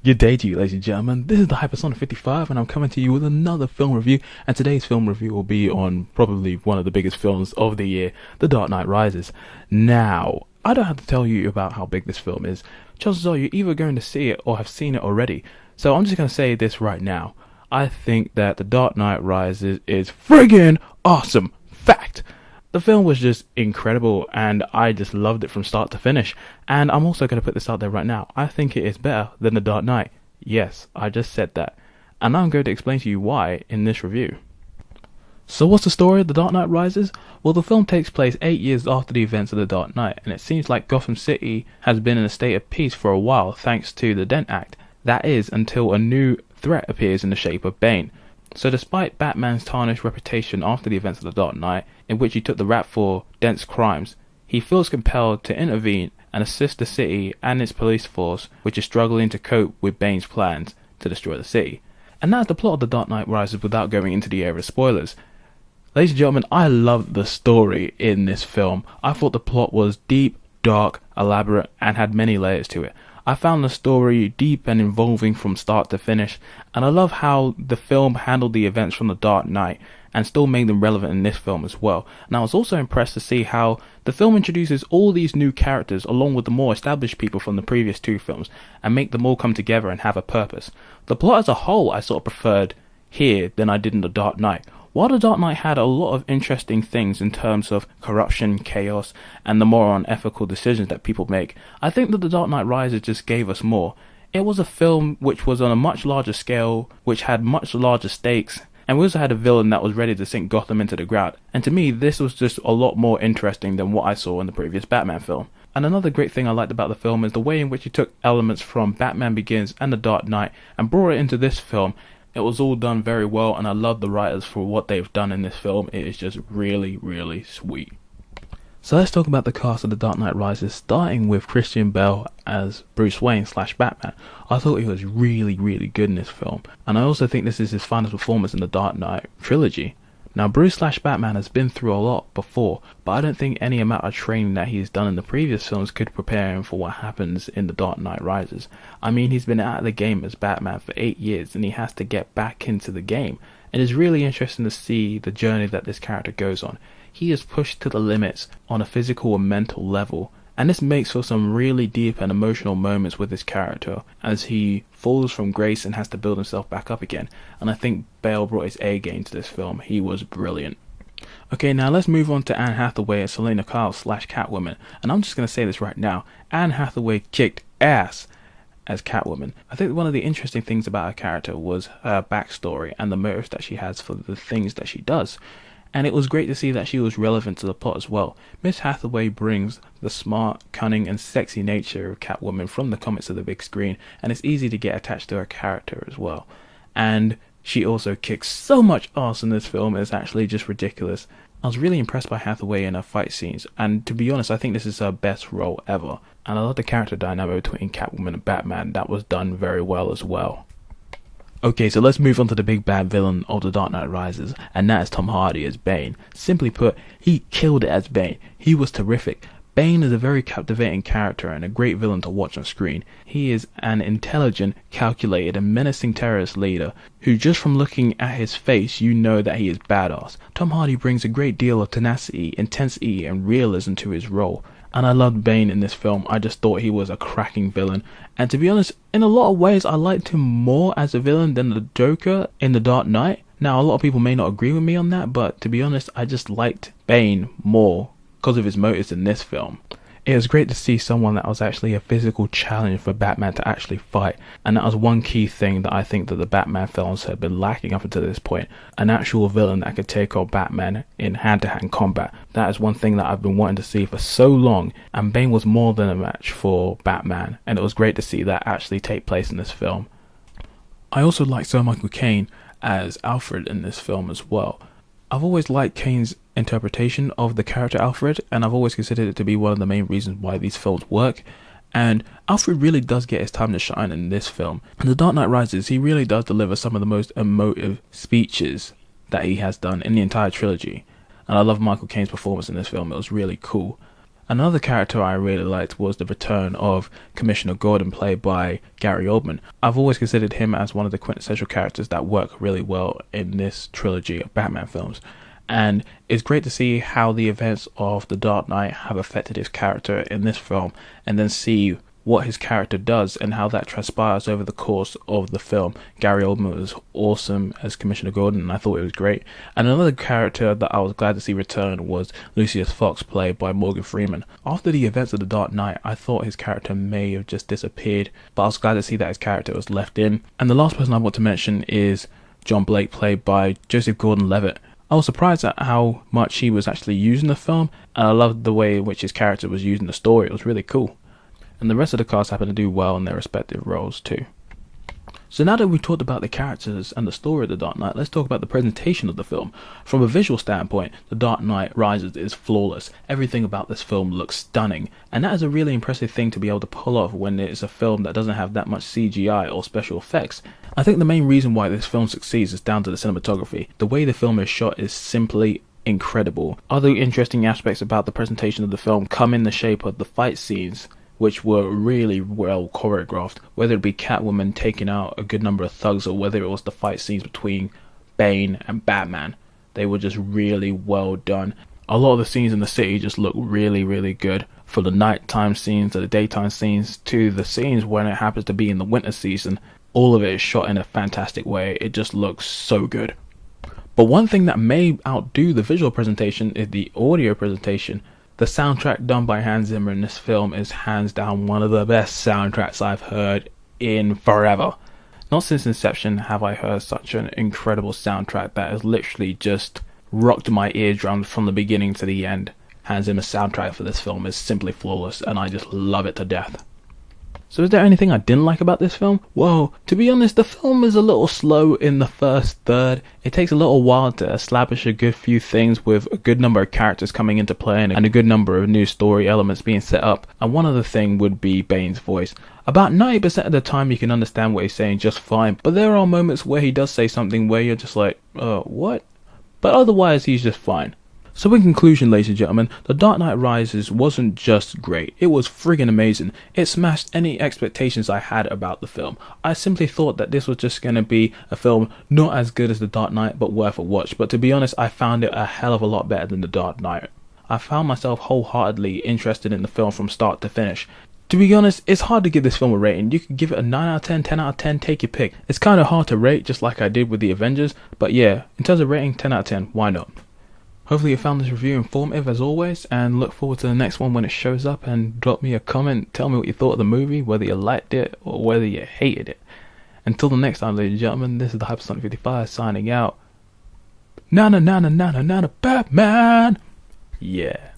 Good day to you, ladies and gentlemen. This is the Hypersonic 55, and I'm coming to you with another film review. And today's film review will be on probably one of the biggest films of the year, The Dark Knight Rises. Now, I don't have to tell you about how big this film is. Chances are you're either going to see it or have seen it already. So I'm just going to say this right now. I think that The Dark Knight Rises is friggin' awesome. Fact! The film was just incredible, and I just loved it from start to finish. And I'm also going to put this out there right now. I think it is better than The Dark Knight. Yes, I just said that. And I'm going to explain to you why in this review. So what's the story of The Dark Knight Rises? Well, the film takes place 8 years after the events of The Dark Knight, and it seems like Gotham City has been in a state of peace for a while thanks to the Dent Act. That is, until a new threat appears in the shape of Bane. So despite Batman's tarnished reputation after the events of The Dark Knight, in which he took the rap for Dent's crimes, he feels compelled to intervene and assist the city and its police force, which is struggling to cope with Bane's plans to destroy the city. And that's the plot of The Dark Knight Rises without going into the area of spoilers. Ladies and gentlemen, I loved the story in this film. I thought the plot was deep, dark, elaborate, and had many layers to it. I found the story deep and involving from start to finish, and I love how the film handled the events from The Dark Knight and still made them relevant in this film as well. And I was also impressed to see how the film introduces all these new characters along with the more established people from the previous two films and make them all come together and have a purpose. The plot as a whole I sort of preferred here than I did in The Dark Knight. While The Dark Knight had a lot of interesting things in terms of corruption, chaos, and the more unethical decisions that people make, I think that The Dark Knight Rises just gave us more. It was a film which was on a much larger scale, which had much larger stakes, and we also had a villain that was ready to sink Gotham into the ground. And to me, this was just a lot more interesting than what I saw in the previous Batman film. And another great thing I liked about the film is the way in which he took elements from Batman Begins and The Dark Knight and brought it into this film. It was all done very well, and I love the writers for what they've done in this film. It is just really, really sweet. So let's talk about the cast of The Dark Knight Rises, starting with Christian Bale as Bruce Wayne / Batman. I thought he was really, really good in this film, and I also think this is his finest performance in the Dark Knight trilogy. Now, Bruce / Batman has been through a lot before, but I don't think any amount of training that he's done in the previous films could prepare him for what happens in The Dark Knight Rises. I mean, he's been out of the game as Batman for 8 years, and he has to get back into the game. It is really interesting to see the journey that this character goes on. He is pushed to the limits on a physical and mental level, and this makes for some really deep and emotional moments with this character as he falls from grace and has to build himself back up again. And I think Bale brought his A game to this film. He was brilliant. Okay, now let's move on to Anne Hathaway as Selena Kyle / Catwoman. And I'm just going to say this right now. Anne Hathaway kicked ass as Catwoman. I think one of the interesting things about her character was her backstory and the motives that she has for the things that she does. And it was great to see that she was relevant to the plot as well. Miss Hathaway brings the smart, cunning, and sexy nature of Catwoman from the comics to the big screen, and it's easy to get attached to her character as well. And she also kicks so much ass in this film, it's actually just ridiculous. I was really impressed by Hathaway in her fight scenes, and to be honest, I think this is her best role ever. And I love the character dynamic between Catwoman and Batman. That was done very well as well. Okay, so let's move on to the big bad villain of The Dark Knight Rises, and that is Tom Hardy as Bane. Simply put, he killed it as Bane. He was terrific. Bane is a very captivating character and a great villain to watch on screen. He is an intelligent, calculated, and menacing terrorist leader who, just from looking at his face, you know that he is badass. Tom Hardy brings a great deal of tenacity, intensity, and realism to his role. And I loved Bane in this film. I just thought he was a cracking villain. And to be honest, in a lot of ways, I liked him more as a villain than the Joker in The Dark Knight. Now, a lot of people may not agree with me on that, but to be honest, I just liked Bane more because of his motives in this film. It was great to see someone that was actually a physical challenge for Batman to actually fight, and that was one key thing that I think that the Batman films had been lacking up until this point. An actual villain that could take on Batman in hand-to-hand combat. That is one thing that I've been wanting to see for so long, and Bane was more than a match for Batman, and it was great to see that actually take place in this film. I also like Sir Michael Caine as Alfred in this film as well. I've always liked Caine's interpretation of the character Alfred, and I've always considered it to be one of the main reasons why these films work. And Alfred really does get his time to shine in this film. In The Dark Knight Rises, he really does deliver some of the most emotive speeches that he has done in the entire trilogy. And I love Michael Caine's performance in this film. It was really cool. Another character I really liked was the return of Commissioner Gordon, played by Gary Oldman. I've always considered him as one of the quintessential characters that work really well in this trilogy of Batman films. And it's great to see how the events of The Dark Knight have affected his character in this film, and then see what his character does and how that transpires over the course of the film. Gary Oldman was awesome as Commissioner Gordon, and I thought it was great. And another character that I was glad to see return was Lucius Fox, played by Morgan Freeman. After the events of The Dark Knight, I thought his character may have just disappeared, but I was glad to see that his character was left in. And the last person I want to mention is John Blake, played by Joseph Gordon-Levitt. I was surprised at how much he was actually used in the film, and I loved the way in which his character was used in the story. It was really cool. And the rest of the cast happened to do well in their respective roles too. So now that we've talked about the characters and the story of The Dark Knight, let's talk about the presentation of the film. From a visual standpoint, The Dark Knight Rises is flawless. Everything about this film looks stunning, and that is a really impressive thing to be able to pull off when it's a film that doesn't have that much CGI or special effects. I think the main reason why this film succeeds is down to the cinematography. The way the film is shot is simply incredible. Other interesting aspects about the presentation of the film come in the shape of the fight scenes, which were really well choreographed, whether it be Catwoman taking out a good number of thugs or whether it was the fight scenes between Bane and Batman. They were just really well done. A lot of the scenes in the city just look really, really good. From the nighttime scenes to the daytime scenes to the scenes when it happens to be in the winter season, all of it is shot in a fantastic way. It just looks so good. But one thing that may outdo the visual presentation is the audio presentation. The soundtrack done by Hans Zimmer in this film is hands down one of the best soundtracks I've heard in forever. Not since Inception have I heard such an incredible soundtrack that has literally just rocked my eardrums from the beginning to the end. Hans Zimmer's soundtrack for this film is simply flawless, and I just love it to death. So is there anything I didn't like about this film? Well, to be honest, the film is a little slow in the first third. It takes a little while to establish a good few things, with a good number of characters coming into play and a good number of new story elements being set up. And one other thing would be Bane's voice. About 90% of the time you can understand what he's saying just fine, but there are moments where he does say something where you're just like, what? But otherwise he's just fine. So in conclusion, ladies and gentlemen, The Dark Knight Rises wasn't just great, it was friggin' amazing. It smashed any expectations I had about the film. I simply thought that this was just going to be a film not as good as The Dark Knight, but worth a watch. But to be honest, I found it a hell of a lot better than The Dark Knight. I found myself wholeheartedly interested in the film from start to finish. To be honest, it's hard to give this film a rating. You could give it a 9 out of 10, 10 out of 10, take your pick. It's kind of hard to rate, just like I did with The Avengers, but yeah, in terms of rating, 10 out of 10, why not? Hopefully you found this review informative as always, and look forward to the next one when it shows up, and drop me a comment, tell me what you thought of the movie, whether you liked it or whether you hated it. Until the next time, ladies and gentlemen, this is the Hypersonic 55 signing out. Nana Batman! Yeah.